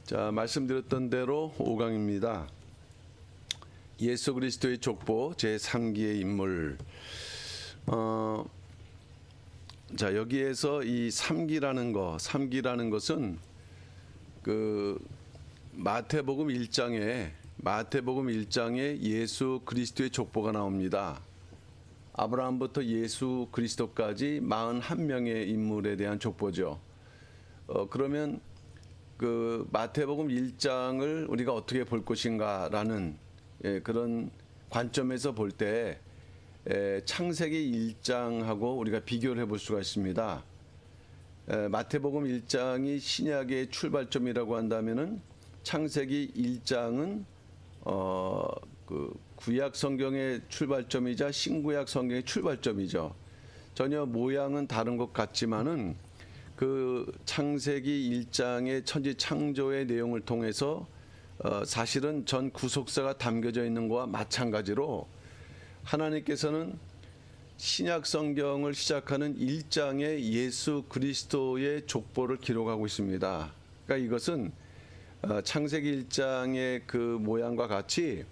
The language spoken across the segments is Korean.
자, 말씀드렸던 대로 5강입니다. 예수 그리스도의 족보 제3기의 인물. 자, 여기에서 이 3기라는 것은 그 마태복음 1장에 예수 그리스도의 족보가 나옵니다. 아브라함부터 예수 그리스도까지 41명의 인물에 대한 족보죠. 그러면 그 마태복음 1장을 우리가 어떻게 볼 것인가라는 그런 관점에서 볼 때 창세기 1장하고 우리가 비교를 해볼 수가 있습니다. 마태복음 1장이 신약의 출발점이라고 한다면은 창세기 1장은 그 구약 성경의 출발점이자 신구약 성경의 출발점이죠. 전혀 모양은 다른 것 같지만은 그 창세기 1장의 천지 창조의 내용을 통해서 사실은 전 구속사가 담겨져 있는 것과 마찬가지로 하나님께서는 신약 성경을 시작하는 1장에 예수 그리스도의 족보를 기록하고 있습니다. 그러니까 이것은 창세기 1장의 그 모양과 같이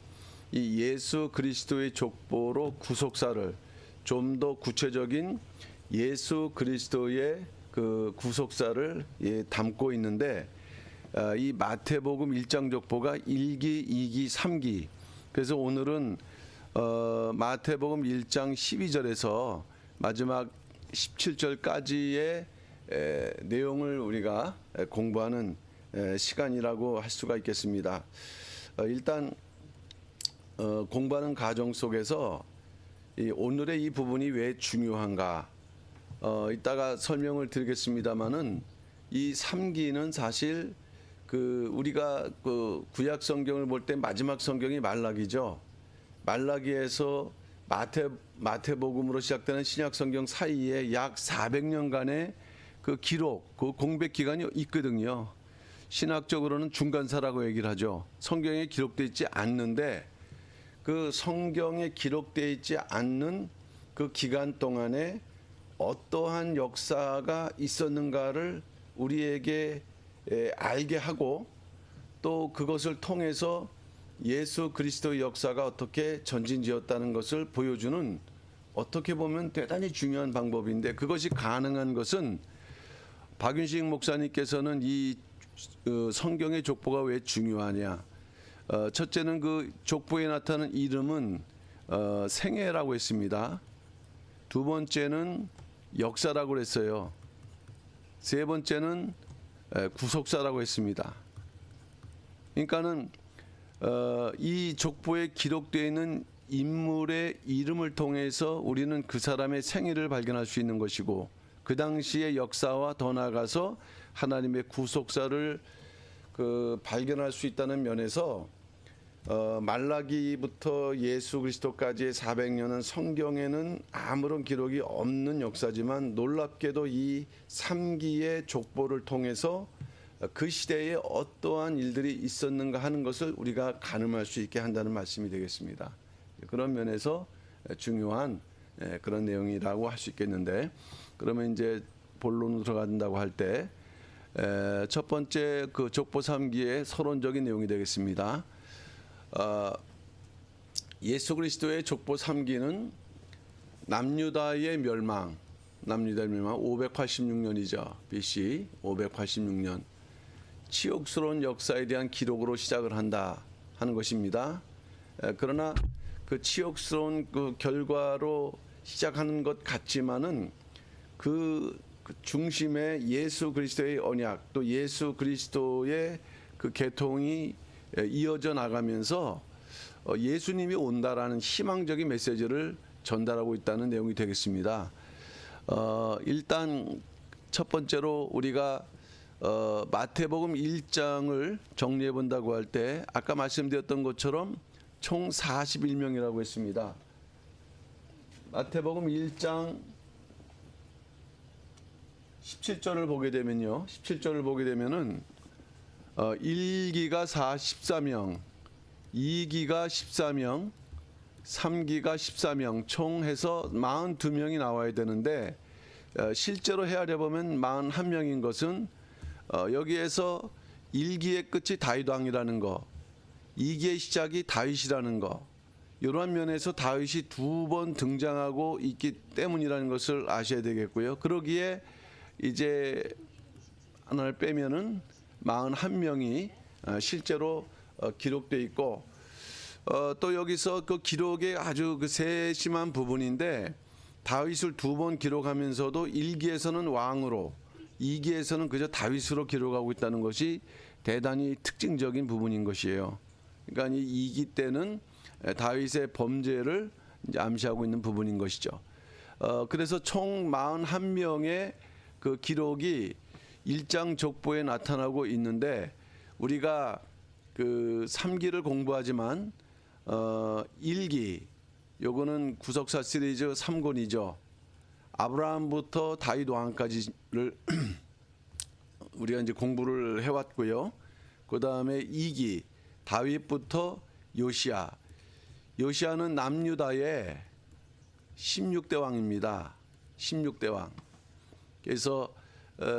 이 예수 그리스도의 족보로 구속사를 좀 더 구체적인 예수 그리스도의 그 구속사를 담고 있는데 이 마태복음 1장 족보가 1기, 2기, 3기. 그래서 오늘은 마태복음 1장 12절에서 마지막 17절까지의 내용을 우리가 공부하는 시간이라고 할 수가 있겠습니다. 일단 공부하는 과정 속에서 오늘의 이 부분이 왜 중요한가 이따가 설명을 드리겠습니다만은 이 3기는 사실 그 우리가 그 구약 성경을 볼 때 마지막 성경이 말라기죠. 말라기에서 마태복음으로 시작되는 신약 성경 사이에 약 400년간의 그 기록, 그 공백 기간이 있거든요. 신학적으로는 중간사라고 얘기를 하죠. 성경에 기록되어 있지 않는데 그 성경에 기록되어 있지 않는 그 기간 동안에 어떠한 역사가 있었는가를 우리에게 알게 하고 또 그것을 통해서 예수 그리스도의 역사가 어떻게 전진지었다는 것을 보여주는 어떻게 보면 대단히 중요한 방법인데 그것이 가능한 것은 박윤식 목사님께서는 이 성경의 족보가 왜 중요하냐. 첫째는 그 족보에 나타나는 이름은 생애라고 했습니다. 두 번째는 역사라고 했어요. 세 번째는 구속사라고 했습니다. 그러니까는 이 족보에 기록되어 있는 인물의 이름을 통해서 우리는 그 사람의 생애를 발견할 수 있는 것이고 그 당시의 역사와 더 나아가서 하나님의 구속사를 그 발견할 수 있다는 면에서 말라기부터 예수 그리스도까지의 400년은 성경에는 아무런 기록이 없는 역사지만 놀랍게도 이 3기의 족보를 통해서 그 시대에 어떠한 일들이 있었는가 하는 것을 우리가 가늠할 수 있게 한다는 말씀이 되겠습니다. 그런 면에서 중요한 그런 내용이라고 할 수 있겠는데 그러면 이제 본론으로 들어간다고 할 때 첫 번째 그 족보 3기의 서론적인 내용이 되겠습니다. 예수 그리스도의 족보 3기는 남유다의 멸망 586년이죠. BC 586년 치욕스러운 역사에 대한 기록으로 시작을 한다 하는 것입니다. 그러나 그 치욕스러운 그 결과로 시작하는 것 같지만은 그 중심에 예수 그리스도의 언약 또 예수 그리스도의 그 계통이 이어져 나가면서 예수님이 온다라는 희망적인 메시지를 전달하고 있다는 내용이 되겠습니다. 일단 첫 번째로 우리가 마태복음 1장을 정리해 본다고 할 때 아까 말씀드렸던 것처럼 총 41명이라고 했습니다. 마태복음 1장 17절을 보게 되면요. 17절을 보게 되면은 1기가 14명, 2기가 14명, 3기가 14명 총 해서 42명이 나와야 되는데 실제로 헤아려 보면 41명인 것은 여기에서 1기의 끝이 다윗 왕이라는 거, 2기의 시작이 다윗이라는 거, 이러한 면에서 다윗이 2번 등장하고 있기 때문이라는 것을 아셔야 되겠고요. 그러기에 이제 하나를 빼면은 41명이 실제로 기록돼 있고, 또 여기서 그 기록의 아주 그 세심한 부분인데, 다윗을 2번 기록하면서도 1기에서는 왕으로, 2기에서는 그저 다윗으로 기록하고 있다는 것이 대단히 특징적인 부분인 것이에요. 그러니까 이 2기 때는 다윗의 범죄를 이제 암시하고 있는 부분인 것이죠. 그래서 총 41명의 그 기록이 1장 족보에 나타나고 있는데, 우리가 그 3기를 공부하지만 1기, 요거는 구속사 시리즈 3권이죠. 아브라함부터 다윗 왕까지를 우리가 이제 공부를 해왔고요. 그 다음에 2기, 다윗부터 요시야. 요시야는 남유다의 16대 왕입니다. 16대 왕. 그래서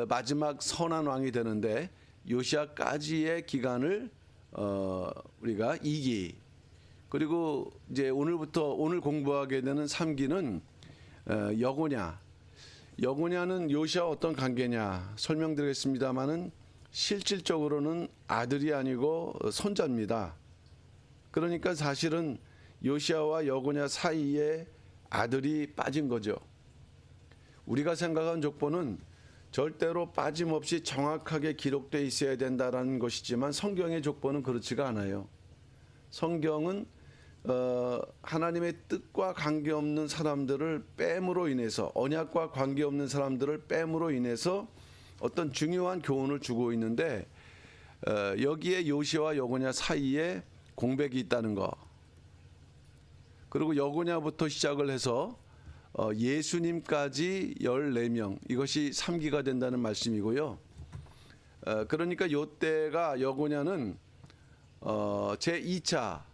마지막 선한 왕이 되는데, 요시야까지의 기간을 우리가 2기, 그리고 이제 오늘 공부하게 되는 3기는 여고냐. 여고냐는 요시아와 어떤 관계냐 설명드리겠습니다만은, 실질적으로는 아들이 아니고 손자입니다. 그러니까 사실은 요시아와 여고냐 사이에 아들이 빠진 거죠. 우리가 생각한 족보는 절대로 빠짐없이 정확하게 기록되어 있어야 된다는 것이지만, 성경의 족보는 그렇지가 않아요. 성경은 하나님의 뜻과 관계없는 사람들을 뺨으로 인해서, 언약과 관계없는 사람들을 뺨으로 인해서 어떤 중요한 교훈을 주고 있는데, 여기에 요시와 여고냐 사이에 공백이 있다는 거, 그리고 여고냐부터 시작을 해서 예수님까지 14명, 이것이 3기가 된다는 말씀이고요. 그러니까 요때가 여고냐는 제2차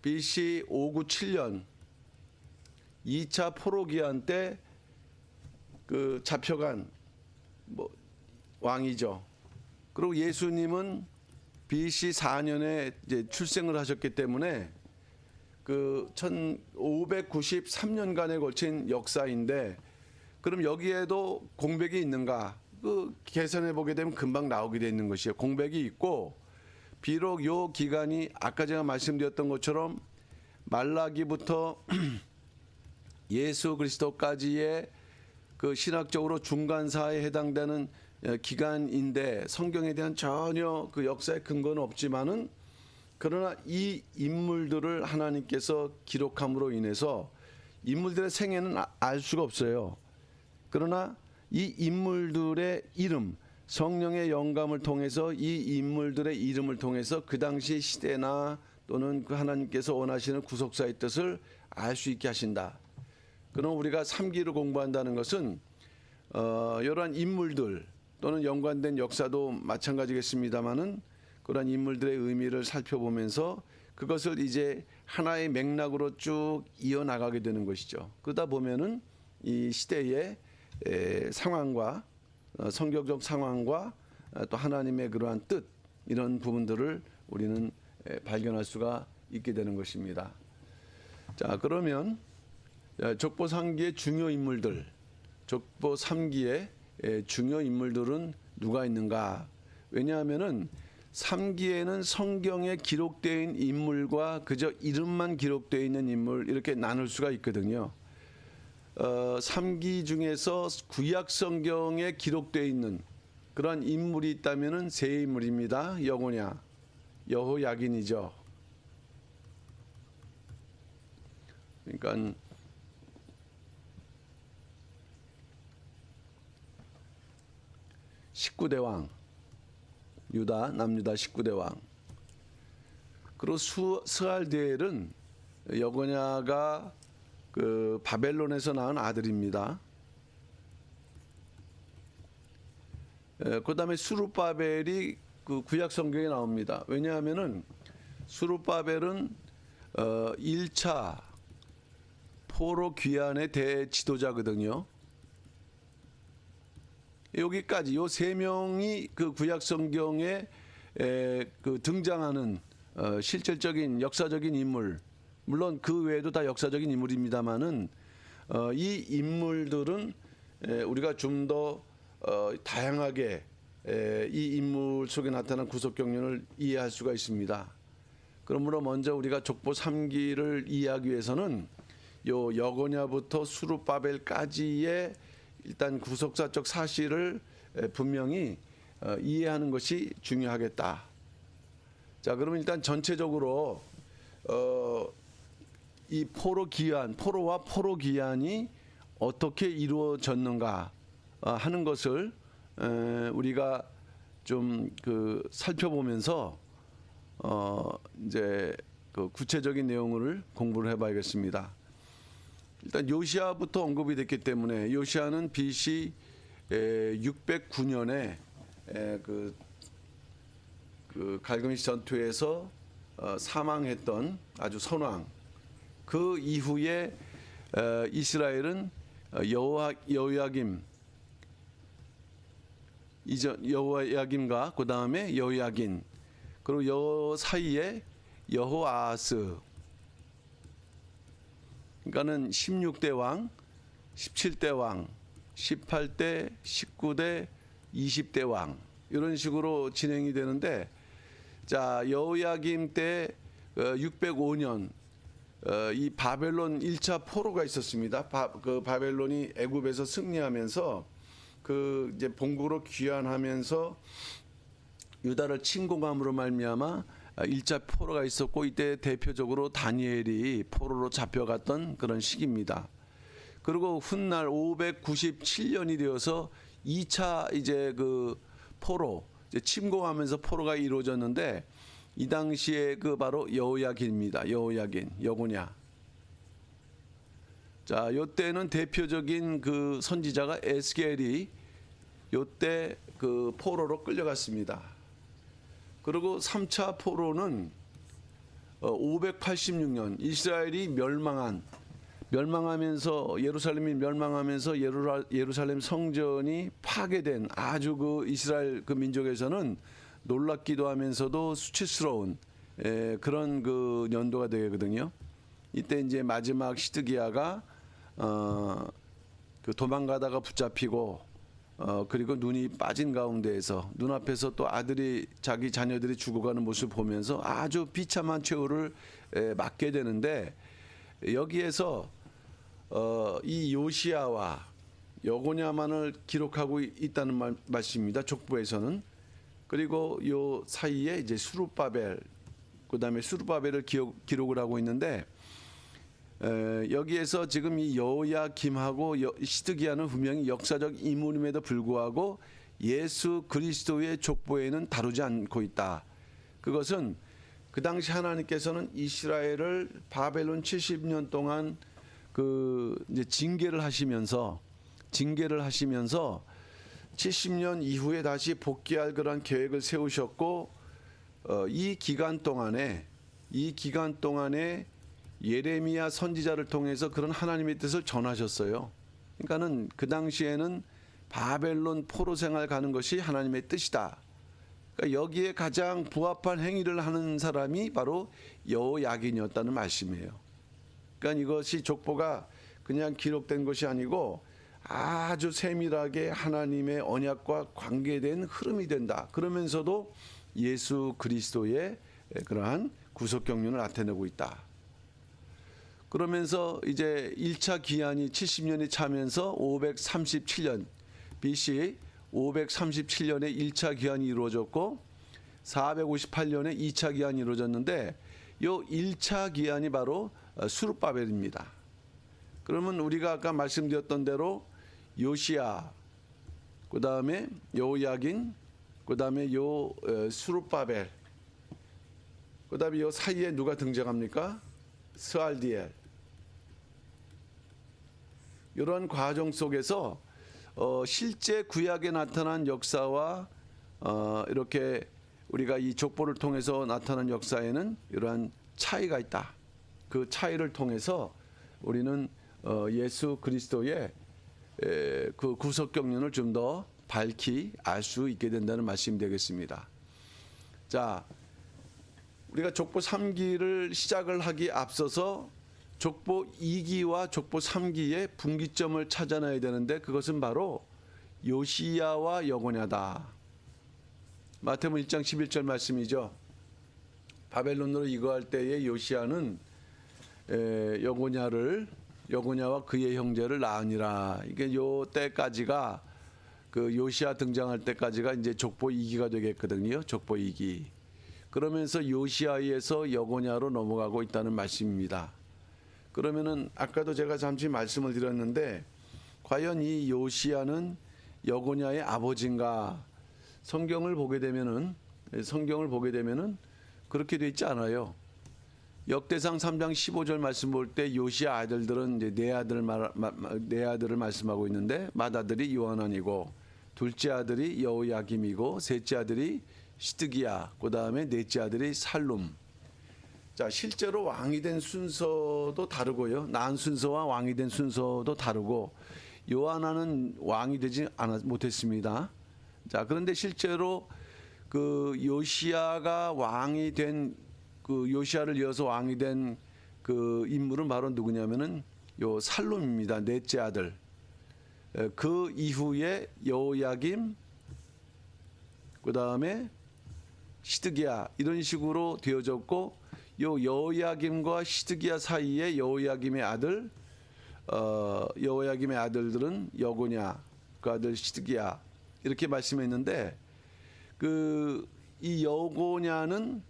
BC 597년 2차 포로기한 때 그 잡혀간 왕이죠. 그리고 예수님은 BC 4년에 이제 출생을 하셨기 때문에 그 1593년간에 걸친 역사인데, 그럼 여기에도 공백이 있는가? 그 계산해 보게 되면 금방 나오게 돼 있는 것이에요. 공백이 있고, 비록 요 기간이 아까 제가 말씀드렸던 것처럼 말라기부터 예수 그리스도까지의 그 신학적으로 중간사에 해당되는 기간인데, 성경에 대한 전혀 그 역사의 근거는 없지만은, 그러나 이 인물들을 하나님께서 기록함으로 인해서 인물들의 생애는 알 수가 없어요. 그러나 이 인물들의 이름, 성령의 영감을 통해서 이 인물들의 이름을 통해서 그 당시 시대나 또는 그 하나님께서 원하시는 구속사의 뜻을 알 수 있게 하신다. 그럼 우리가 3기를 공부한다는 것은 이러한 인물들 또는 연관된 역사도 마찬가지겠습니다만은, 그러한 인물들의 의미를 살펴보면서 그것을 이제 하나의 맥락으로 쭉 이어나가게 되는 것이죠. 그러다 보면은 이 시대의 상황과 성경적 상황과 또 하나님의 그러한 뜻, 이런 부분들을 우리는 발견할 수가 있게 되는 것입니다. 자, 그러면 족보 3기의 중요 인물들, 족보 3기의 중요 인물들은 누가 있는가? 왜냐하면은 3기에는 성경에 기록되어 있는 인물과 그저 이름만 기록되어 있는 인물, 이렇게 나눌 수가 있거든요. 3기 중에서 구약 성경에 기록되어 있는 그러한 인물이 있다면은 세 인물입니다. 여고냐, 여호야긴이죠. 그러니까 19대 왕, 유다, 남유다 19대 왕. 그리고 스알디엘은 여고냐가 그 바벨론에서 낳은 아들입니다. 그 다음에 수룹바벨이 그 구약 성경에 나옵니다. 왜냐하면은 수룹바벨은 1차 포로 귀환의 대지도자거든요. 여기까지 요 세 명이 그 구약 성경에 그 등장하는 실질적인 역사적인 인물, 물론 그 외에도 다 역사적인 인물입니다만은 이 인물들은 우리가 좀 더 다양하게 이 인물 속에 나타난 구속 경륜을 이해할 수가 있습니다. 그러므로 먼저 우리가 족보 3기를 이해하기 위해서는 요 여고냐부터 수룹바벨까지의 일단 구속사적 사실을 분명히 이해하는 것이 중요하겠다. 자, 그러면 일단 전체적으로 이 포로와 포로 기한이 어떻게 이루어졌는가 하는 것을 우리가 좀 살펴보면서 이제 그 구체적인 내용을 공부를 해봐야겠습니다. 일단 요시아부터 언급이 됐기 때문에 요시아는 BC 609년에 그 갈그미시 전투에서 사망했던 아주 선왕. 그 이후에 이스라엘은 여호야김과 그 다음에 여호야긴, 그리고 여 사이에 여호아하스. 그러니까는 16대 왕, 17대 왕, 18대, 19대, 20대 왕 이런 식으로 진행이 되는데, 자, 여호야김 때 605년 이 바벨론 1차 포로가 있었습니다. 그 바벨론이 애굽에서 승리하면서 그 이제 본국으로 귀환하면서 유다를 침공함으로 말미암아 1차 포로가 있었고, 이때 대표적으로 다니엘이 포로로 잡혀갔던 그런 시기입니다. 그리고 훗날 597년이 되어서 2차 이제 그 포로, 이제 침공하면서 포로가 이루어졌는데, 이 당시에 그 바로 여호야긴입니다. 여고냐. 자, 요때는 대표적인 그 선지자가 에스겔이 요때 그 포로로 끌려갔습니다. 그리고 3차 포로는 586년 이스라엘이 멸망하면서 예루살렘이 멸망하면서 예루살렘 성전이 파괴된 아주 그 이스라엘 그 민족에서는 놀랍기도 하면서도 수치스러운 그런 그 연도가 되거든요. 이때 이제 마지막 시드기야가 그 도망가다가 붙잡히고 그리고 눈이 빠진 가운데에서 눈앞에서 또 자기 자녀들이 죽어가는 모습을 보면서 아주 비참한 최후를 맞게 되는데, 여기에서 이 요시야와 여고냐만을 기록하고 있다는 말씀입니다. 족보에서는. 그리고 요 사이에 이제 수룹바벨, 그다음에 수룹바벨을 기록을 하고 있는데, 여기에서 지금 이 여호야김하고 시드기야는 분명히 역사적 인물임에도 불구하고 예수 그리스도의 족보에는 다루지 않고 있다. 그것은 그 당시 하나님께서는 이스라엘을 바벨론 70년 동안 그 이제 징계를 하시면서 70년 이후에 다시 복귀할 그런 계획을 세우셨고, 이 기간 동안에 예레미야 선지자를 통해서 그런 하나님의 뜻을 전하셨어요. 그러니까는 그 당시에는 바벨론 포로 생활 가는 것이 하나님의 뜻이다. 그러니까 여기에 가장 부합한 행위를 하는 사람이 바로 여호야긴이었다는 말씀이에요. 그러니까 이것이 족보가 그냥 기록된 것이 아니고 아주 세밀하게 하나님의 언약과 관계된 흐름이 된다. 그러면서도 예수 그리스도의 그러한 구속 경륜을 나타내고 있다. 그러면서 이제 1차 기한이 70년이 차면서 537년 BC 537년에 1차 기한이 이루어졌고 458년에 2차 기한이 이루어졌는데, 요 1차 기한이 바로 수룹바벨입니다. 그러면 우리가 아까 말씀드렸던 대로 요시야, 그 다음에 여호야긴, 그 다음에 요 수룹바벨, 그 다음에 요 사이에 누가 등장합니까? 스알디엘. 이런 과정 속에서 실제 구약에 나타난 역사와 이렇게 우리가 이 족보를 통해서 나타난 역사에는 이러한 차이가 있다. 그 차이를 통해서 우리는 예수 그리스도의 그 구속 경륜을 좀 더 밝히 알 수 있게 된다는 말씀이 되겠습니다. 자, 우리가 족보 3기를 시작을 하기 앞서서 족보 2기와 족보 3기의 분기점을 찾아내야 되는데 그것은 바로 요시야와 여고냐다. 마태복음 1장 11절 말씀이죠. 바벨론으로 이거할 때에 요시야는 여고냐와 그의 형제를 낳으니라. 이게 요 때까지가 그 요시야 등장할 때까지가 이제 족보 2기가 되겠거든요. 족보 2기. 그러면서 요시야에서 여고냐로 넘어가고 있다는 말씀입니다. 그러면은 아까도 제가 잠시 말씀을 드렸는데 과연 이 요시야는 여고냐의 아버지인가? 성경을 보게 되면은 그렇게 돼 있지 않아요. 역대상 3장 15절 말씀 볼 때 요시야 아들들은 이제 네 아들을 말씀하고 있는데 맏아들이 요하난이고 둘째 아들이 여호야김이고 셋째 아들이 시드기야, 그다음에 넷째 아들이 살룸. 자, 실제로 왕이 된 순서도 다르고요. 낳은 순서와 왕이 된 순서도 다르고 요하난은 왕이 되지 못했습니다. 자, 그런데 실제로 그 요시야가 왕이 된 그 요시야를 이어서 왕이 된 그 인물은 바로 누구냐면은 요 살룸입니다. 넷째 아들. 그 이후에 여호야김, 그 다음에 시드기야 이런 식으로 되어졌고 요 여호야김과 시드기야 사이에 여호야김의 아들들은 여고냐, 그 아들 시드기야 이렇게 말씀했는데 그 이 여고냐는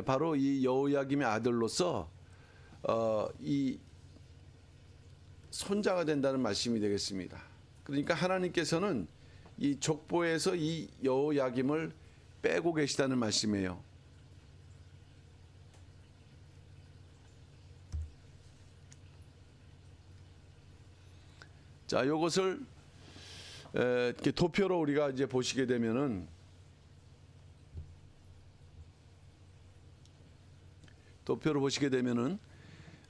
바로 이 여호야김의 아들로서 이 손자가 된다는 말씀이 되겠습니다. 그러니까 하나님께서는 이 족보에서 이 여호야김을 빼고 계시다는 말씀이에요. 자, 이것을 이렇게 도표로 우리가 이제 보시게 되면은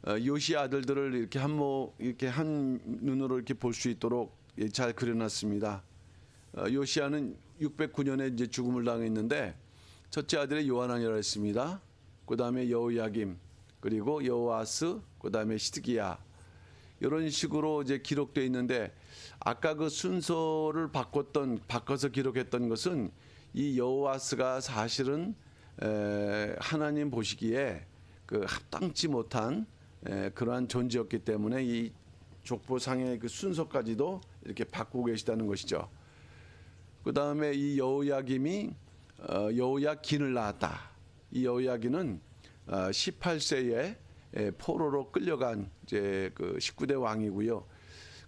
요시야 아들들을 이렇게 한 눈으로 이렇게 볼 수 있도록 잘 그려놨습니다. 요시야는 609년에 이제 죽음을 당했는데 첫째 아들이 요하난이라 했습니다. 그 다음에 여호야김, 그리고 여호아스, 그 다음에 시드기야 이런 식으로 이제 기록되어 있는데 아까 그 순서를 바꿔서 기록했던 것은 이 여호아스가 사실은 하나님 보시기에 그 합당치 못한 그러한 존재였기 때문에 이 족보상의 그 순서까지도 이렇게 바꾸고 계시다는 것이죠. 그 다음에 이 여호야김이 여호야긴을 낳았다. 이 여호야긴은 18세에 포로로 끌려간 이제 그 19대 왕이고요.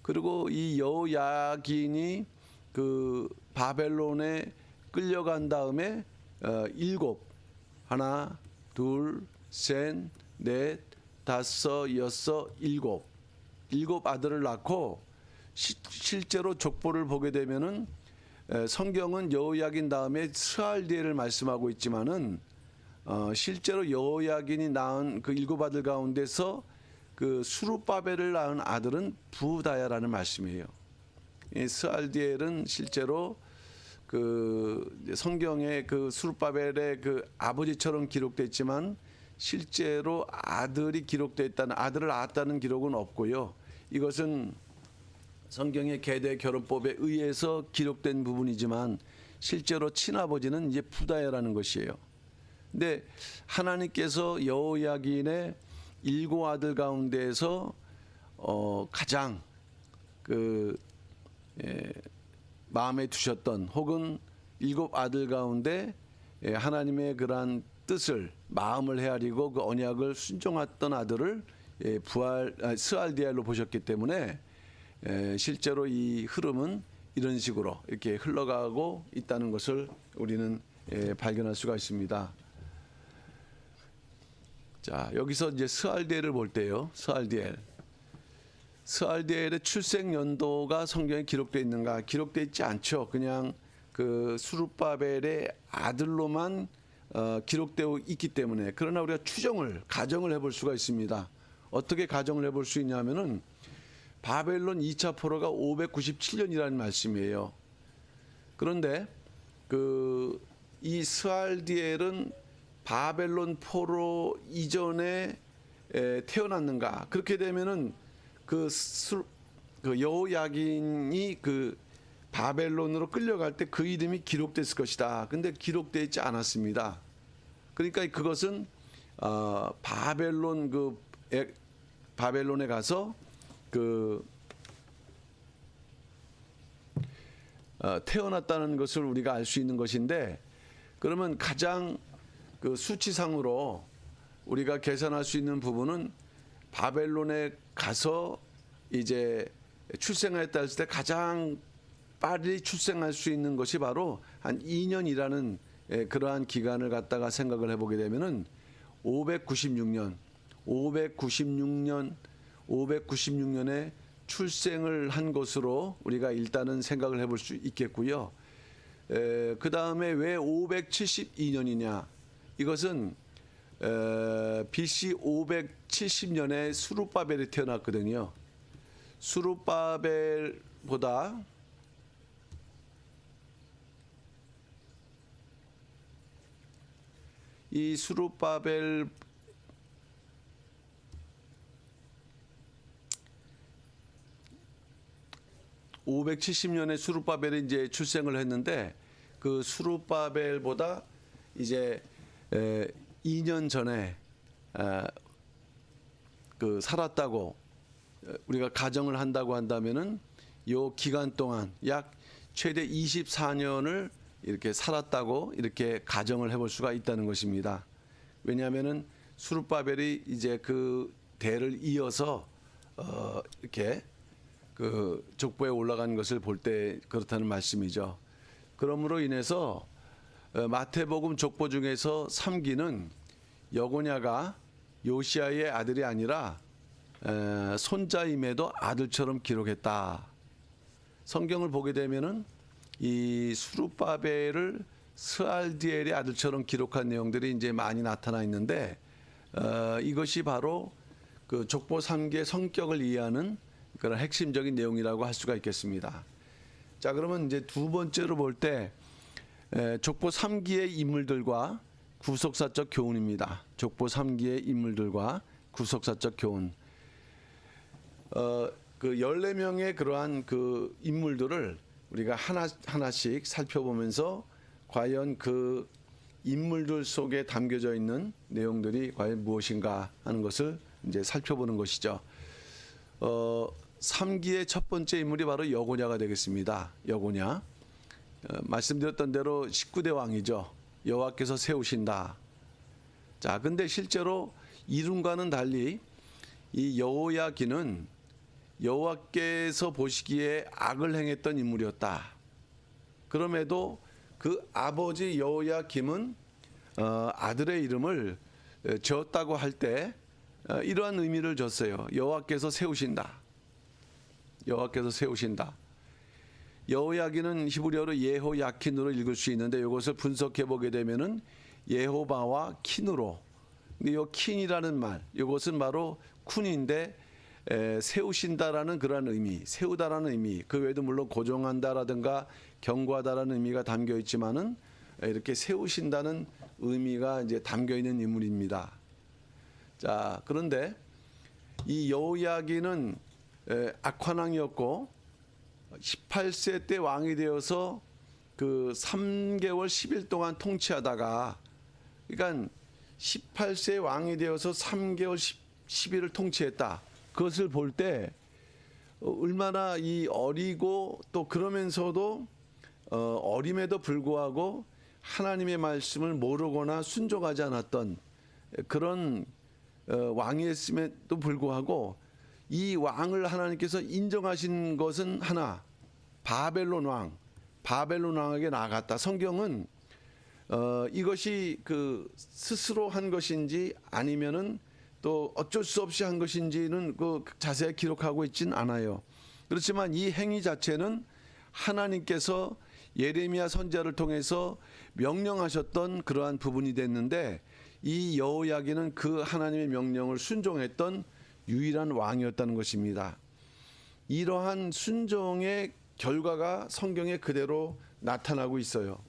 그리고 이 여호야긴이 그 바벨론에 끌려간 다음에 하나, 둘, 셋, 넷, 다섯, 여섯, 일곱 아들을 낳고 실제로 족보를 보게 되면은 성경은 여호야긴 다음에 스알디엘을 말씀하고 있지만은 실제로 여호야긴이 낳은 그 7 아들 가운데서 그 수룹바벨을 낳은 아들은 부다야라는 말씀이에요. 이 스알디엘은 실제로 그 성경에 그 수룹바벨의 그 아버지처럼 기록됐지만 실제로 아들을 낳았다는 기록은 없고요. 이것은 성경의 계대 결혼법에 의해서 기록된 부분이지만 실제로 친아버지는 이제 부다야라는 것이에요. 근데 하나님께서 여호야긴의 7 아들 가운데에서 가장 그 마음에 두셨던 혹은 7 아들 가운데 하나님의 그러한 뜻을 마음을 헤아리고 그 언약을 순종했던 아들을 스알디엘로 보셨기 때문에 실제로 이 흐름은 이런 식으로 이렇게 흘러가고 있다는 것을 우리는 발견할 수가 있습니다. 자, 여기서 이제 스알디엘을 볼 때요. 스알디엘의 출생 연도가 성경에 기록되어 있는가? 기록되어 있지 않죠. 그냥 그 수룹바벨의 아들로만 기록되어 있기 때문에. 그러나 우리가 가정을 해볼 수가 있습니다. 어떻게 가정을 해볼 수 있냐면은 바벨론 2차 포로가 597년이라는 말씀이에요. 그런데 그 이 스알디엘은 바벨론 포로 이전에 태어났는가? 그렇게 되면은 그 여호야긴이 그 바벨론으로 끌려갈 때 그 이름이 기록됐을 것이다. 근데 기록되어 있지 않았습니다. 그러니까 그것은 바벨론에 가서 태어났다는 것을 우리가 알 수 있는 것인데, 그러면 가장 그 수치상으로 우리가 계산할 수 있는 부분은 바벨론에 가서 이제 출생했다 했을 때 가장 빨리 출생할 수 있는 것이 바로 한 2년이라는 그러한 기간을 갖다가 생각을 해보게 되면은 596년에 출생을 한 것으로 우리가 일단은 생각을 해볼 수 있겠고요. 그 다음에 왜 572년이냐? 이것은 BC 570년에 수룹바벨이 태어났거든요. 수룹바벨보다 이 수룹바벨 570년에 수룹바벨이 이제 출생을 했는데, 그 수룹바벨보다 이제 2년 전에 그 살았다고 우리가 가정을 한다고 한다면은 요 기간 동안 약 최대 24년을 이렇게 살았다고 이렇게 가정을 해볼 수가 있다는 것입니다. 왜냐하면은 수룹바벨이 이제 그 대를 이어서 이렇게 그 족보에 올라간 것을 볼 때 그렇다는 말씀이죠. 그러므로 인해서 마태복음 족보 중에서 3기는 여고냐가 요시야의 아들이 아니라 손자임에도 아들처럼 기록했다. 성경을 보게 되면은 이 수룹바벨을 스알디엘의 아들처럼 기록한 내용들이 이제 많이 나타나 있는데, 이것이 바로 그 족보 3기의 성격을 이해하는 그런 핵심적인 내용이라고 할 수가 있겠습니다. 자, 그러면 이제 두 번째로 볼 때 족보 3기의 인물들과 구속사적 교훈입니다. 족보 3기의 인물들과 구속사적 교훈. 그 14명의 그러한 그 인물들을 우리가 하나씩 살펴보면서 과연 그 인물들 속에 담겨져 있는 내용들이 과연 무엇인가 하는 것을 이제 살펴보는 것이죠. 3기의 첫 번째 인물이 바로 여고냐가 되겠습니다. 여고냐. 말씀드렸던 대로 19대 왕이죠. 여호와께서 세우신다. 자, 근데 실제로 이름과는 달리 이 여호야긴은 여호와께서 보시기에 악을 행했던 인물이었다. 그럼에도 그 아버지 여호야김은 아들의 이름을 지었다고 할 때 이러한 의미를 줬어요. 여호와께서 세우신다. 여호와께서 세우신다. 여호야긴은 히브리어로 예호야킨으로 읽을 수 있는데, 이것을 분석해 보게 되면은 예호바와 킨으로. 근데 이 킨이라는 말, 이것은 바로 쿤인데 세우신다라는 그러한 의미, 세우다라는 의미, 그 외에도 물론 고정한다라든가 경고하다라는 의미가 담겨 있지만은 이렇게 세우신다는 의미가 이제 담겨 있는 인물입니다. 자, 그런데 이 여호야긴은 악환왕이었고 18세 때 왕이 되어서 그 3개월 10일 동안 통치하다가, 그러니까 18세 왕이 되어서 3개월 10일을 통치했다. 그것을 볼 때 얼마나 이 어리고 또 그러면서도 어림에도 불구하고 하나님의 말씀을 모르거나 순종하지 않았던 그런 왕이었음에도 불구하고 이 왕을 하나님께서 인정하신 것은 하나, 바벨론 왕에게 나아갔다. 성경은 이것이 그 스스로 한 것인지 아니면은 또 어쩔 수 없이 한 것인지는 그 자세히 기록하고 있진 않아요. 그렇지만 이 행위 자체는 하나님께서 예레미야 선지자를 통해서 명령하셨던 그러한 부분이 됐는데, 이 여호야긴은 그 하나님의 명령을 순종했던 유일한 왕이었다는 것입니다. 이러한 순종의 결과가 성경에 그대로 나타나고 있어요.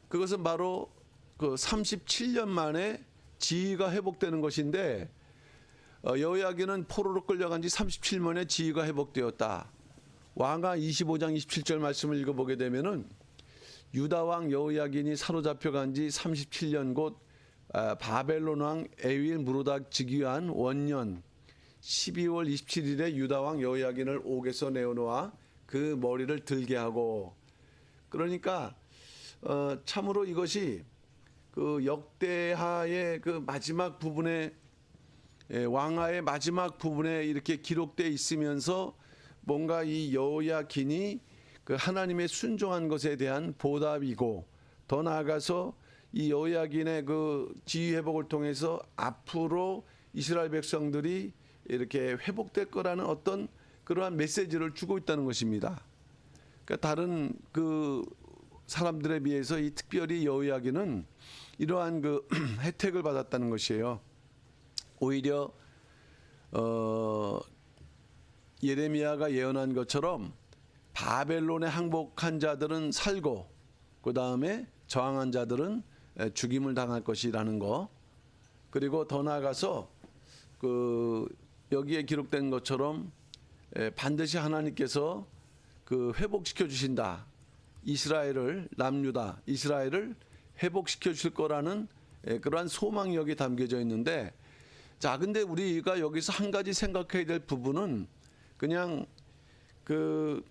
그것은 바로 그 37년 만에 지위가 회복되는 것인데 여호야긴은 포로로 끌려간 지 37년 만에 지위가 회복되었다. 왕하 25장 27절 말씀을 읽어보게 되면은 유다 왕 여호야긴이 사로잡혀간 지 37년 곧 바벨론 왕 에윌 무로닥 즉위한 원년 12월 27일에 유다 왕 여호야긴을 옥에서 내어놓아 그 머리를 들게 하고, 그러니까 참으로 이것이 그 역대하의 그 마지막 부분에 왕하의 마지막 부분에 이렇게 기록되어 있으면서 뭔가 이 여호야긴이 그 하나님의 순종한 것에 대한 보답이고, 더 나아가서 이 여호야긴의 그 지위 회복을 통해서 앞으로 이스라엘 백성들이 이렇게 회복될 거라는 어떤 그러한 메시지를 주고 있다는 것입니다. 그러니까 다른 그 사람들에 비해서 이 특별히 여호야긴은 이러한 그 혜택을 받았다는 것이에요. 오히려 예레미야가 예언한 것처럼 바벨론에 항복한 자들은 살고 그 다음에 저항한 자들은 죽임을 당할 것이라는 거, 그리고 더 나아가서 그 여기에 기록된 것처럼 반드시 하나님께서 그 회복시켜 주신다. 이스라엘을, 남유다 이스라엘을 회복시켜 주실 거라는 그러한 소망이 여기 담겨져 있는데, 자 근데 우리가 여기서 한 가지 생각해야 될 부분은 그냥 그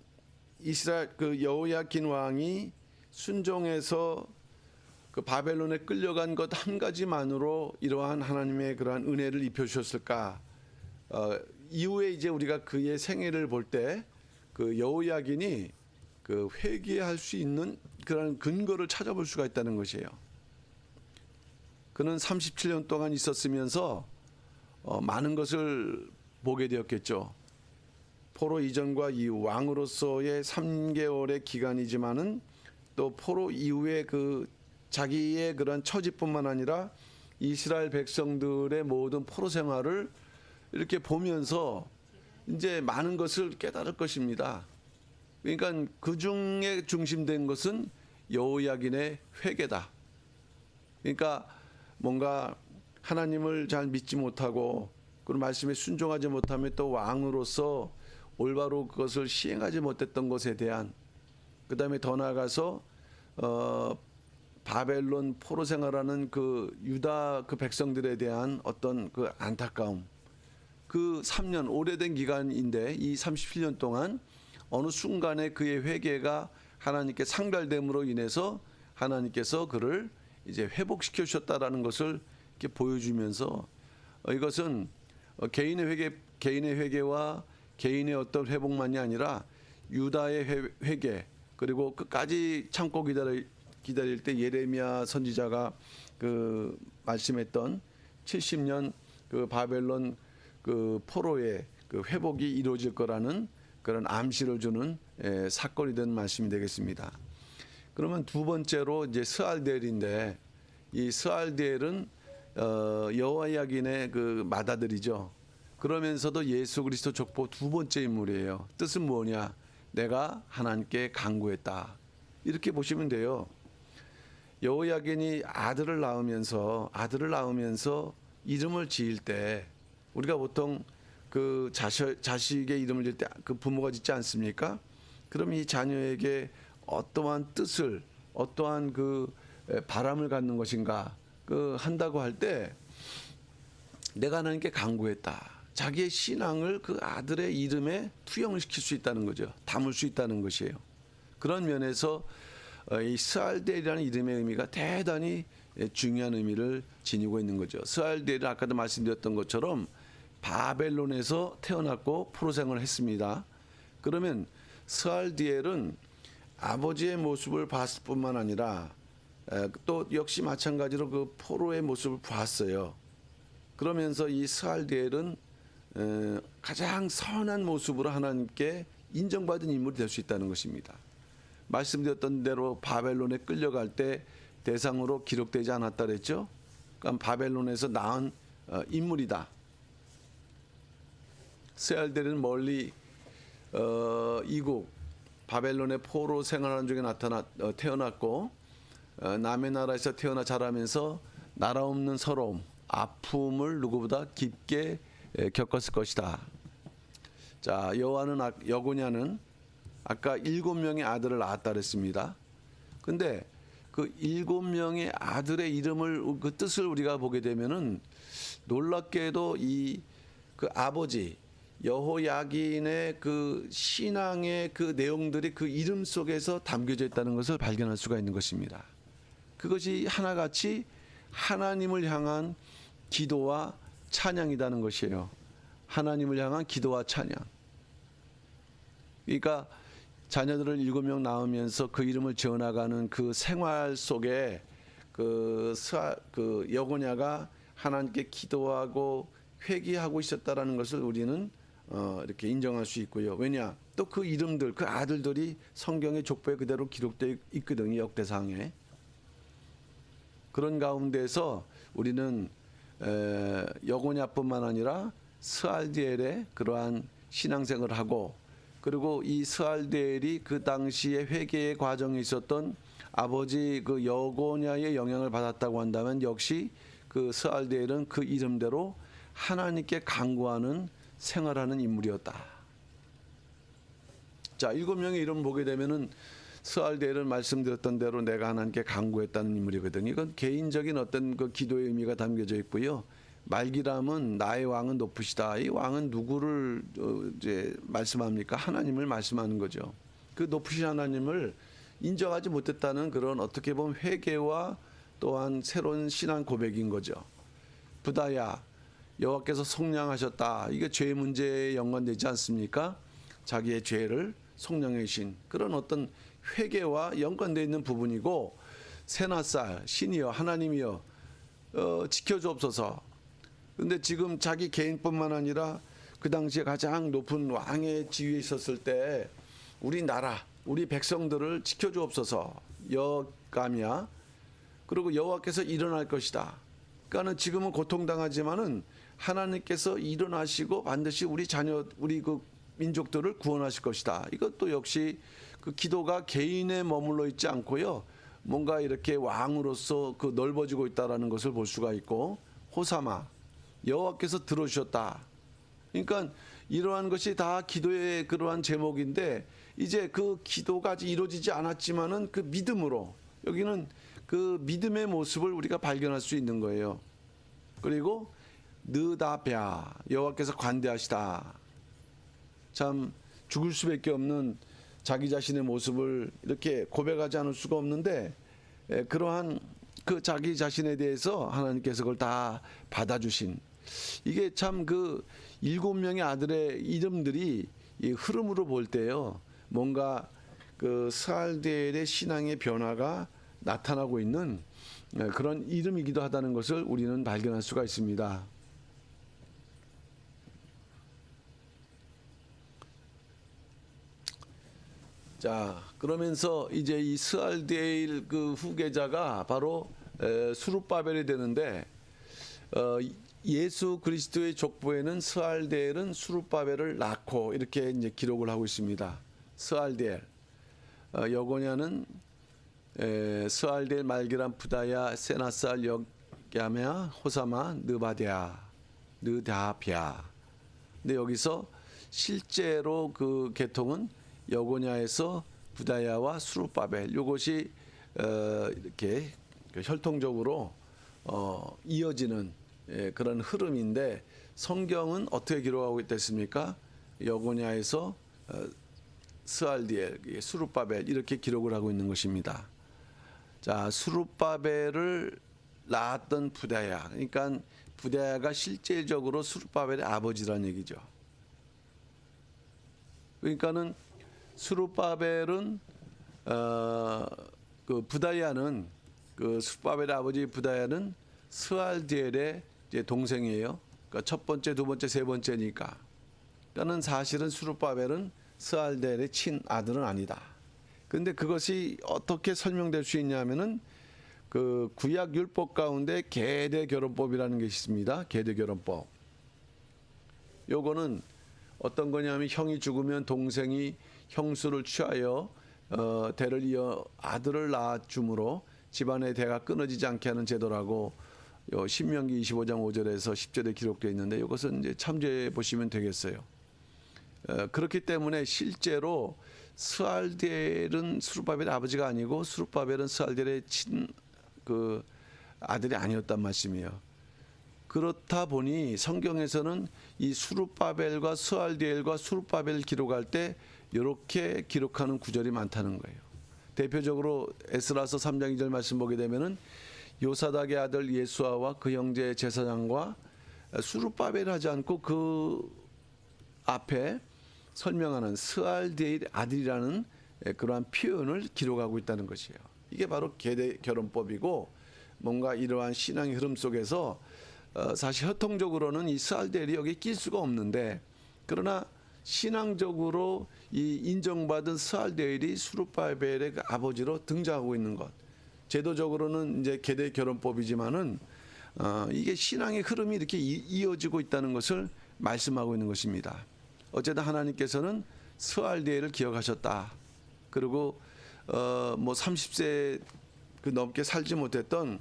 이스라엘 그 여호야긴 왕이 순종해서 그 바벨론에 끌려간 것 한 가지만으로 이러한 하나님의 그러한 은혜를 입혀 주셨을까? 이후에 이제 우리가 그의 생애를 볼 때 그 여호야긴이 그 회개할 수 있는 그런 근거를 찾아볼 수가 있다는 것이에요. 그는 37년 동안 있었으면서 많은 것을 보게 되었겠죠. 포로 이전과 이후 왕으로서의 3개월의 기간이지만은 또 포로 이후에 그 자기의 그런 처지뿐만 아니라 이스라엘 백성들의 모든 포로 생활을 이렇게 보면서 이제 많은 것을 깨달을 것입니다. 그러니까 그 중에 중심된 것은 여호야긴의 회개다. 그러니까 뭔가 하나님을 잘 믿지 못하고 그런 말씀에 순종하지 못하면 또 왕으로서 올바로 그것을 시행하지 못했던 것에 대한, 그 다음에 더 나아가서 바벨론 포로 생활하는 그 유다 그 백성들에 대한 어떤 그 안타까움, 그 3년 오래된 기간인데 이 37년 동안 어느 순간에 그의 회개가 하나님께 상달됨으로 인해서 하나님께서 그를 이제 회복시켜 주셨다라는 것을 이렇게 보여주면서 이것은 개인의 회개와 개인의 어떤 회복만이 아니라 유다의 회개, 그리고 끝까지 참고 기다릴 때 예레미야 선지자가 그 말씀했던 70년 그 바벨론 그 포로의 그 회복이 이루어질 거라는 그런 암시를 주는 사건이 된 말씀이 되겠습니다. 그러면 두 번째로 이제 스알디엘인데, 이 스알디엘은 여호야긴의 그 맏아들이죠. 그러면서도 예수 그리스도 족보 두 번째 인물이에요. 뜻은 뭐냐? 내가 하나님께 간구했다. 이렇게 보시면 돼요. 여호야긴이 아들을 낳으면서 이름을 지을 때 우리가 보통 그 자식의 이름을 지을 때 그 부모가 짓지 않습니까? 그럼 이 자녀에게 어떠한 뜻을, 어떠한 그 바람을 갖는 것인가 그 한다고 할 때 내가 하나님께 간구했다. 자기의 신앙을 그 아들의 이름에 투영을 시킬 수 있다는 거죠. 담을 수 있다는 것이에요. 그런 면에서 이 스알디엘이라는 이름의 의미가 대단히 중요한 의미를 지니고 있는 거죠. 스알디엘은 아까도 말씀드렸던 것처럼 바벨론에서 태어났고 포로 생활을 했습니다. 그러면 스알디엘은 아버지의 모습을 봤을 뿐만 아니라 또 역시 마찬가지로 그 포로의 모습을 봤어요. 그러면서 이 스알디엘은 가장 선한 모습으로 하나님께 인정받은 인물이 될 수 있다는 것입니다. 말씀드렸던 대로 바벨론에 끌려갈 때 대상으로 기록되지 않았다 그랬죠. 그러니까 바벨론에서 낳은 인물이다. 스알디엘은 멀리 이국 바벨론의 포로 생활하는 중에 태어났고 남의 나라에서 태어나 자라면서 나라 없는 서러움, 아픔을 누구보다 깊게 겪었을 것이다. 자, 여고냐는 아까 7명의 아들을 낳았다 그랬습니다. 근데 그 7명의 아들의 이름을 그 뜻을 우리가 보게 되면은 놀랍게도 그 아버지 여호야긴의 그 신앙의 그 내용들이 그 이름 속에서 담겨져 있다는 것을 발견할 수가 있는 것입니다. 그것이 하나같이 하나님을 향한 기도와 찬양이라는 것이에요. 하나님을 향한 기도와 찬양. 그러니까 자녀들을 7명 낳으면서 그 이름을 지어나가는 그 생활 속에 그 여고냐가 하나님께 기도하고 회개하고 있었다라는 것을 우리는 이렇게 인정할 수 있고요. 왜냐? 또 그 이름들, 그 아들들이 성경의 족보에 그대로 기록되어 있거든요. 역대상에. 그런 가운데서 우리는 여고냐뿐만 아니라 스알디엘의 그러한 신앙생활을 하고, 그리고 이 스알디엘이 그 당시에 회개의 과정에 있었던 아버지 그 여고냐의 영향을 받았다고 한다면 역시 그 스알디엘은 그 이름대로 하나님께 간구하는 생활하는 인물이었다. 자, 7명의 이름 보게 되면은 스알디엘은 말씀드렸던 대로 내가 하나님께 간구했다는 인물이거든요. 이건 개인적인 어떤 그 기도의 의미가 담겨져 있고요. 말기람은 나의 왕은 높으시다. 이 왕은 누구를 이제 말씀합니까? 하나님을 말씀하는 거죠. 그 높으신 하나님을 인정하지 못했다는 그런 어떻게 보면 회개와 또한 새로운 신앙 고백인 거죠. 부다야, 여호와께서 속량하셨다. 이게 죄 문제에 연관되지 않습니까? 자기의 죄를 속량해 주신 그런 어떤 회개와 연관되어 있는 부분이고, 세나살, 신이여 하나님이여 지켜주옵소서. 근데 지금 자기 개인뿐만 아니라 그 당시에 가장 높은 왕의 지위에 있었을 때 우리 나라, 우리 백성들을 지켜주옵소서. 여감이야. 그리고 여호와께서 일어날 것이다. 그러니까는 지금은 고통당하지만은 하나님께서 일어나시고 반드시 우리 자녀, 우리 그 민족들을 구원하실 것이다. 이것도 역시 그 기도가 개인에 머물러 있지 않고요. 뭔가 이렇게 왕으로서 그 넓어지고 있다라는 것을 볼 수가 있고, 호사마, 여호와께서 들어주셨다. 그러니까 이러한 것이 다 기도의 그러한 제목인데, 이제 그 기도가 아직 이루어지지 않았지만은 그 믿음으로, 여기는 그 믿음의 모습을 우리가 발견할 수 있는 거예요. 그리고 느다랴, 여호와께서 관대하시다. 참 죽을 수밖에 없는 자기 자신의 모습을 이렇게 고백하지 않을 수가 없는데, 그러한 그 자기 자신에 대해서 하나님께서 그걸 다 받아주신, 이게 참 그 7명의 아들의 이름들이 이 흐름으로 볼 때요, 뭔가 그 스알디엘의 신앙의 변화가 나타나고 있는 그런 이름이기도 하다는 것을 우리는 발견할 수가 있습니다. 자, 그러면서 이제 이 스알디엘 그 후계자가 바로 수룹바벨이 되는데, 예수 그리스도의 족보에는 스알디엘은 수룹바벨을 낳고 이렇게 이제 기록을 하고 있습니다. 스알디엘, 여고냐는 스알디엘, 말기람, 부다야, 세나살, 여갸메아, 호사마, 느바디아, 느다비아. 근데 여기서 실제로 그 계통은 여고냐에서 부다야와 수룹바벨, 이것이 이렇게 혈통적으로 이어지는 그런 흐름인데, 성경은 어떻게 기록하고 있겠습니까? 여고냐에서 스알디엘, 수룹바벨 이렇게 기록을 하고 있는 것입니다. 자, 수룹바벨을 낳았던 부다야, 그러니까 부다야가 실제적으로 수룹바벨의 아버지라는 얘기죠. 그러니까는 수룹바벨은 그 부다야는, 그 수룹바벨의 아버지 부다야는 스알디엘의 이제 동생이에요. 그러니까 첫 번째, 두 번째, 세 번째니까. 그러니까는 사실은 수룹바벨은 스알디엘의 친아들은 아니다. 그런데 그것이 어떻게 설명될 수 있냐면은 그 구약 율법 가운데 계대 결혼법이라는 것이 있습니다. 계대 결혼법. 요거는 어떤 거냐면, 형이 죽으면 동생이 형수를 취하여 대를 이어 아들을 낳아 주므로 집안의 대가 끊어지지 않게 하는 제도라고 요 신명기 25장 5절에서 10절에 기록되어 있는데 이것은 이제 참조해 보시면 되겠어요. 그렇기 때문에 실제로 스알디엘은 스룹바벨의 아버지가 아니고 스룹바벨은 스알디엘의 그 아들이 아니었단 말씀이에요. 그렇다 보니 성경에서는 이 스룹바벨과 스알디엘과 스룹바벨을 기록할 때 이렇게 기록하는 구절이 많다는 거예요. 대표적으로 에스라서 3장 2절 말씀 보게 되면은 요사닥의 아들 예수아와 그 형제 제사장과 스룹바벨 하지 않고 그 앞에 설명하는 스알디엘의 아들이라는 그러한 표현을 기록하고 있다는 것이에요. 이게 바로 계대 결혼법이고 뭔가 이러한 신앙의 흐름 속에서 사실 협통적으로는 이 스알디엘이 여기 낄 수가 없는데 그러나 신앙적으로 이 인정받은 스알디엘이 스룹바벨의 그 아버지로 등장하고 있는 것. 제도적으로는 이제 계대 결혼법이지만은 이게 신앙의 흐름이 이렇게 이어지고 있다는 것을 말씀하고 있는 것입니다. 어쨌든 하나님께서는 스알디엘을 기억하셨다. 그리고 뭐 30세 그 넘게 살지 못했던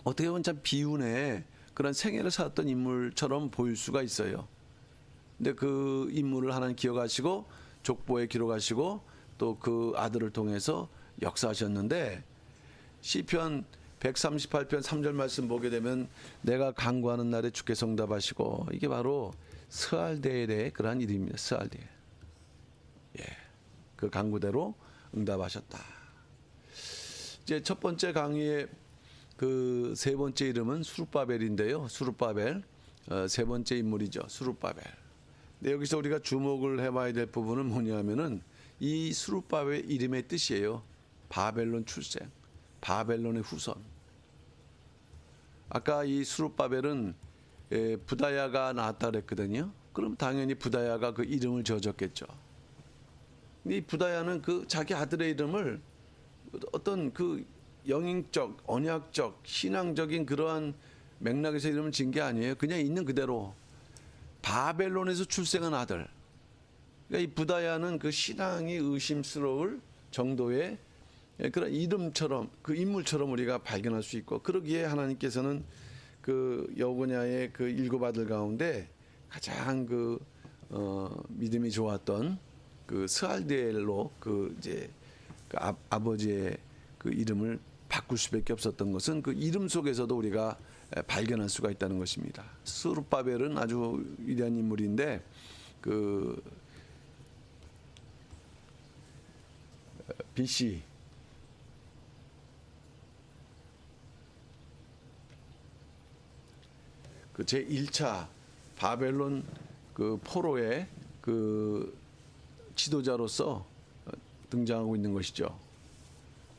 어떻게 보면 참 비운의 그런 생애를 살았던 인물처럼 보일 수가 있어요. 근데 그 인물을 하나님 기억하시고 족보에 기록하시고 또 그 아들을 통해서 역사하셨는데 시편 138편 3절 말씀 보게 되면 내가 간구하는 날에 주께서 응답하시고 이게 바로 스알디엘의 그러한 이름입니다. 스알디엘. 예, 그 간구대로 응답하셨다. 이제 첫 번째 강의의 그 세 번째 이름은 스룹바벨인데요. 스룹바벨 세 번째 인물이죠. 스룹바벨. 근데 여기서 우리가 주목을 해봐야 될 부분은 뭐냐면은 이 스룹바벨 이름의 뜻이에요. 바벨론 출생, 바벨론의 후손. 아까 이 스룹바벨은 부다야가 낳았다 그랬거든요. 그럼 당연히 부다야가 그 이름을 지어줬겠죠. 근데 이 부다야는 그 자기 아들의 이름을 어떤 그 영인적, 언약적, 신앙적인 그러한 맥락에서 이름을 지은 게 아니에요. 그냥 있는 그대로 바벨론에서 출생한 아들. 그러니까 이 부다야는 그 신앙이 의심스러울 정도의 그런 이름처럼 그 인물처럼 우리가 발견할 수 있고 그러기에 하나님께서는 그 여고냐의 그 일곱 아들 가운데 가장 그 믿음이 좋았던 그 스알디엘로 그 이제 그 아버지의 그 이름을 바꿀 수밖에 없었던 것은 그 이름 속에서도 우리가 발견할 수가 있다는 것입니다. 스룹바벨은 아주 위대한 인물인데 그 BC 그 제1차 바벨론 그 포로의 그 지도자로서 등장하고 있는 것이죠.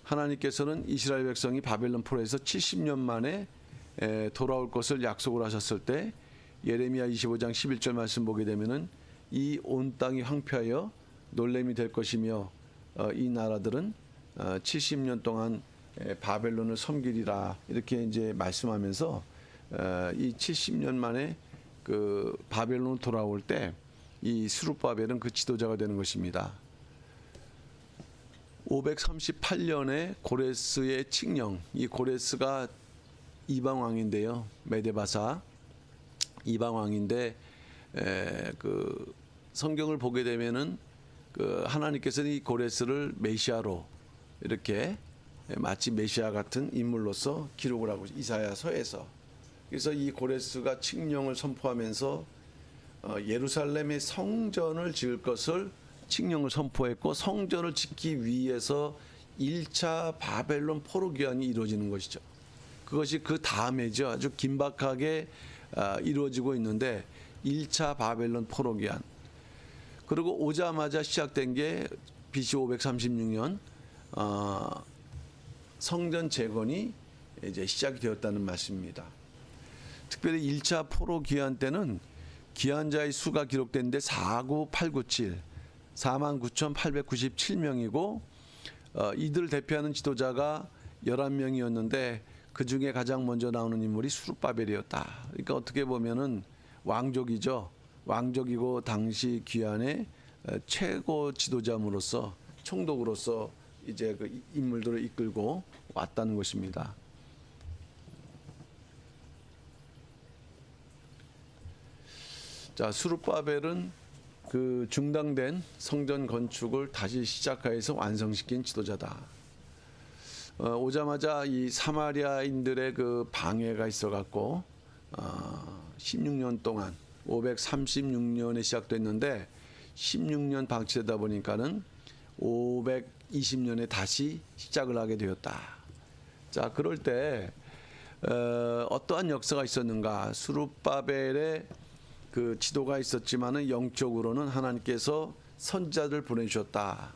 하나님께서는 이스라엘 백성이 바벨론 포로에서 70년 만에 돌아올 것을 약속을 하셨을 때 예레미야 25장 11절 말씀 보게 되면은 이 온 땅이 황폐하여 놀램이 될 것이며 이 나라들은 70년 동안 바벨론을 섬기리라 이렇게 이제 말씀하면서 이 70년 만에 그 바벨론 돌아올 때 이 스룹바벨은 그 지도자가 되는 것입니다. 538년에 고레스의 칙령, 이 고레스가 이방 왕인데요. 메데바사 이방 왕인데 그 성경을 보게 되면은 그 하나님께서는 이 고레스를 메시아로 이렇게 마치 메시아 같은 인물로서 기록을 하고 이사야서에서 그래서 이 고레스가 칙령을 선포하면서 예루살렘의 성전을 지을 것을 칙령을 선포했고 성전을 짓기 위해서 1차 바벨론 포로 기한이 이루어지는 것이죠. 그것이 그 다음에죠. 아주 긴박하게 이루어지고 있는데 1차 바벨론 포로 기한. 그리고 오자마자 시작된 게 BC 536년 성전 재건이 이제 시작이 되었다는 말씀입니다. 특별히 1차 포로 기한 때는 기한자의 수가 기록됐는데 49897 49,897명이고 이들 대표하는 지도자가 11명이었는데 그 중에 가장 먼저 나오는 인물이 스룹바벨이었다. 그러니까 어떻게 보면은 왕족이죠. 왕족이고 당시 귀환의 최고 지도자로서 총독으로서 이제 그 인물들을 이끌고 왔다는 것입니다. 자, 스룹바벨은 그 중단된 성전 건축을 다시 시작하여서 완성시킨 지도자다. 오자마자 이 사마리아인들의 그 방해가 있어갖고 16년 동안 536년에 시작됐는데 16년 방치되다 보니까는 520년에 다시 시작을 하게 되었다. 자, 그럴 때 어떠한 역사가 있었는가? 스룹바벨의 그 지도가 있었지만은 영적으로는 하나님께서 선지자를 보내주셨다.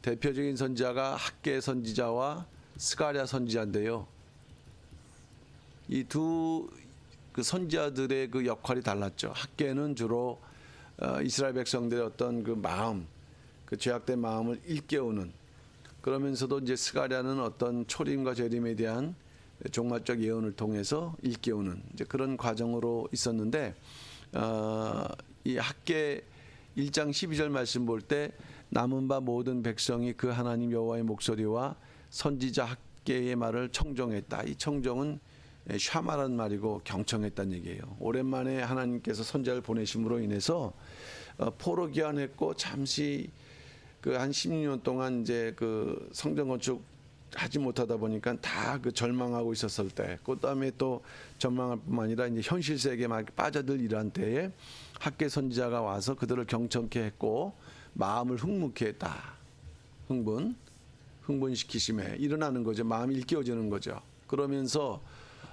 대표적인 선지자가 학개 선지자와 스가랴 선지자인데요. 이 두 그 선지자들의 그 역할이 달랐죠. 학개는 주로 이스라엘 백성들의 어떤 그 마음, 그 죄악된 마음을 일깨우는, 그러면서도 이제 스가랴는 어떤 초림과 재림에 대한 종말적 예언을 통해서 일깨우는 이제 그런 과정으로 있었는데, 이 학개 1장 12절 말씀 볼 때 남은 바 모든 백성이 그 하나님 여호와의 목소리와 선지자 학개의 말을 청정했다. 이 청정은 샤마라는 말이고 경청했다는 얘기예요. 오랜만에 하나님께서 선지자를 보내심으로 인해서 포로 귀환했고 잠시 그 한 16년 동안 이제 그 성전 건축 하지 못하다 보니까 다 그 절망하고 있었을 때, 그 다음에 또 절망할 뿐만 아니라 이제 현실 세계에 막 빠져들 이러한 때에 학개 선지자가 와서 그들을 경청케 했고 마음을 흥묵케 했다. 흥분시키심에 일어나는 거죠. 마음이 일깨워지는 거죠. 그러면서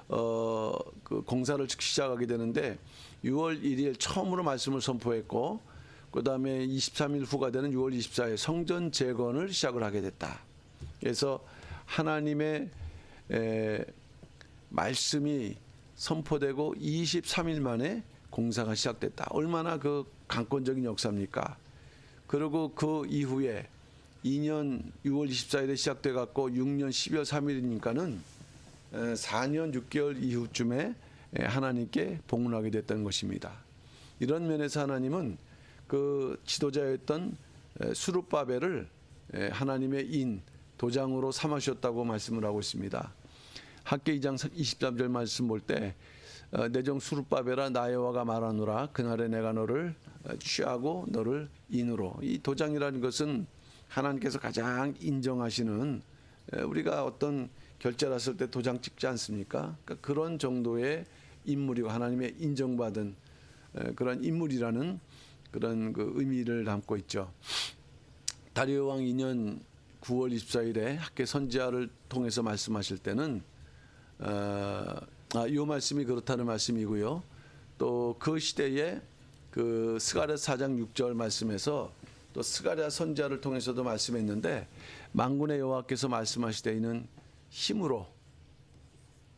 그 공사를 시작하게 되는데 6월 1일 처음으로 말씀을 선포했고, 그 다음에 23일 후가 되는 6월 24일 성전 재건을 시작을 하게 됐다. 그래서 하나님의 말씀이 선포되고 23일 만에 공사가 시작됐다. 얼마나 그 강권적인 역사입니까? 그리고 그 이후에 2년 6월 24일에 시작돼 갖고 6년 12월 3일이니까는 4년 6개월 이후쯤에 하나님께 봉헌하게 됐다는 것입니다. 이런 면에서 하나님은 그 지도자였던 스룹바벨을 하나님의 인, 도장으로 삼으셨다고 말씀을 하고 있습니다. 학개 2장 23절 말씀 볼 때 내 종 스룹바벨아 나 여호와가 말하노라 그날에 내가 너를 취하고 너를 인으로. 이 도장이라는 것은 하나님께서 가장 인정하시는, 우리가 어떤 결제를 했을 때 도장 찍지 않습니까? 그러니까 그런 정도의 인물이고 하나님의 인정받은 그런 인물이라는 그런 그 의미를 담고 있죠. 다리오 왕 2년 9월 24일에 학개 선지자를 통해서 말씀하실 때는 이 말씀이 그렇다는 말씀이고요. 또 그 시대에 그 스가랴 4장 6절 말씀에서 또 스가랴 선지자를 통해서도 말씀했는데, 만군의 여호와께서 말씀하시되 이는 힘으로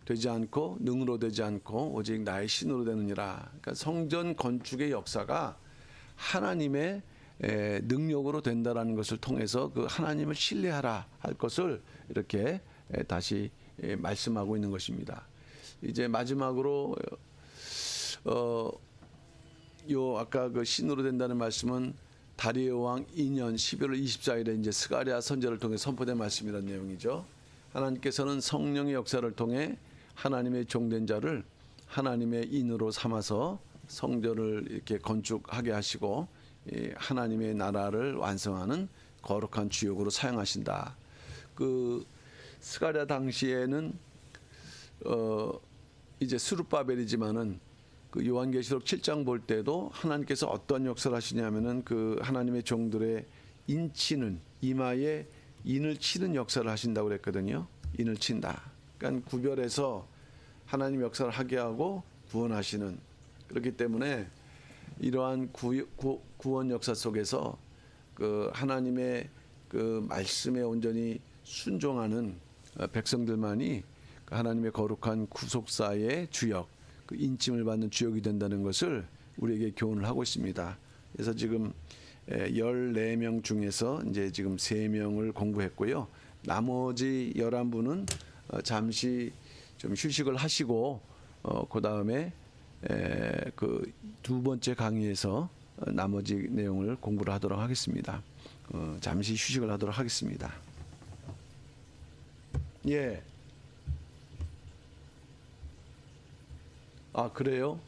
되지 않고 능으로 되지 않고 오직 나의 신으로 되느니라. 그러니까 성전 건축의 역사가 하나님의 능력으로 된다라는 것을 통해서 그 하나님을 신뢰하라 할 것을 이렇게 다시 말씀하고 있는 것입니다. 이제 마지막으로 요 아까 그 신으로 된다는 말씀은 다리오 왕 2년 11월 24일에 이제 스가랴 선지자를 통해 선포된 말씀이라는 내용이죠. 하나님께서는 성령의 역사를 통해 하나님의 종된 자를 하나님의 인으로 삼아서 성전을 이렇게 건축하게 하시고 하나님의 나라를 완성하는 거룩한 주역으로 사용하신다. 그 스가랴 당시에는 이제 스룹바벨이지만은 그 요한계시록 7장 볼 때도 하나님께서 어떤 역사를 하시냐면은 그 하나님의 종들의 인치는 이마에 인을 치는 역사를 하신다고 그랬거든요. 인을 친다. 그러니까 구별해서 하나님 역사를 하게 하고 구원하시는, 그렇기 때문에 이러한 구원 역사 속에서 그 하나님의 그 말씀에 온전히 순종하는 백성들만이 하나님의 거룩한 구속사의 주역, 그 인침을 받는 주역이 된다는 것을 우리에게 교훈을 하고 있습니다. 그래서 지금 14명 중에서 이제 지금 3명을 공부했고요. 나머지 11분은 잠시 좀 휴식을 하시고 그 다음에 그 두 번째 강의에서 나머지 내용을 공부를 하도록 하겠습니다. 잠시 휴식을 하도록 하겠습니다. 예. 아, 그래요?